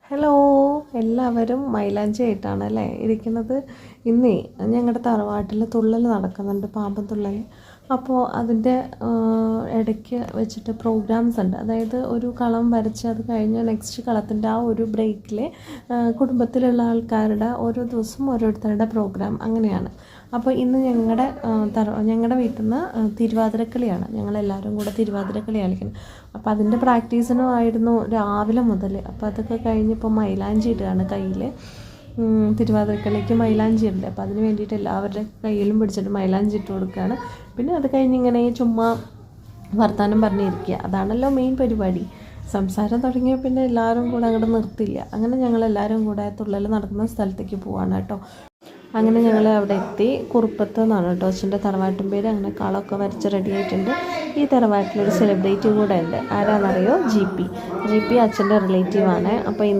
Hello, എല്ലാവരും മൈലാഞ്ചി ആയിട്ടാണ് അല്ലേ ഇരിക്കുന്നത്. ഇന്നേ ഞങ്ങളുടെ തറവാട്ടിൽ തുള്ളൽ നടക്കുന്നുണ്ട്, പാമ്പ് തുള്ളൽ. അപ്പോൾ അതിൻ്റെ ഇടയ്ക്ക് വെച്ചിട്ട് പ്രോഗ്രാംസ് ഉണ്ട്. അതായത് ഒരു കളം വരച്ച് അത് കഴിഞ്ഞ് നെക്സ്റ്റ് കളത്തിൻ്റെ ആ ഒരു ബ്രേക്കിൽ കുടുംബത്തിലുള്ള ആൾക്കാരുടെ ഓരോ ദിവസം ഓരോരുത്തരുടെ പ്രോഗ്രാം അങ്ങനെയാണ്. അപ്പോൾ ഇന്ന് ഞങ്ങളുടെ വീട്ടിൽ നിന്ന് തിരുവാതിരക്കളിയാണ്. ഞങ്ങളെല്ലാവരും കൂടെ തിരുവാതിരക്കളി കളിക്കുന്നത്. അപ്പോൾ അതിൻ്റെ പ്രാക്ടീസിനുമായിരുന്നു രാവിലെ മുതൽ. അപ്പോൾ അതൊക്കെ കഴിഞ്ഞിപ്പോൾ മൈലാഞ്ചി ഇടുകയാണ് കയ്യിൽ. തിരുവാതിരക്കളിക്ക് മൈലാഞ്ചി ഉണ്ട്. അപ്പോൾ അതിന് വേണ്ടിയിട്ട് എല്ലാവരുടെ കയ്യിലും പിടിച്ചിട്ട് മൈലാഞ്ചി ഇട്ട് കൊടുക്കുകയാണ്. പിന്നെ അത് കഴിഞ്ഞ് ഇങ്ങനെ ചുമ്മാ വർത്തമാനം പറഞ്ഞിരിക്കുക, അതാണല്ലോ മെയിൻ പരിപാടി. സംസാരം തുടങ്ങിയാൽ പിന്നെ എല്ലാവരും കൂടെ അങ്ങോട്ട് നിർത്തില്ല. അങ്ങനെ ഞങ്ങളെല്ലാവരും കൂടെ തുള്ളൽ നടക്കുന്ന സ്ഥലത്തേക്ക് പോവാണ് കേട്ടോ. അങ്ങനെ ഞങ്ങൾ അവിടെ എത്തി. കുറുപ്പത്ത് എന്നാണ് കേട്ടോ അച്ഛൻ്റെ തറവാട്ടും പേര്. അങ്ങനെ കളമൊക്കെ വരച്ച് റെഡി ആയിട്ടുണ്ട്. ഈ തറവാട്ടിലൊരു സെലിബ്രിറ്റി കൂടെ ഉണ്ട്. ആരാണെന്നറിയോ? ജി പി അച്ഛൻ്റെ റിലേറ്റീവാണ്. അപ്പോൾ ഇന്ന്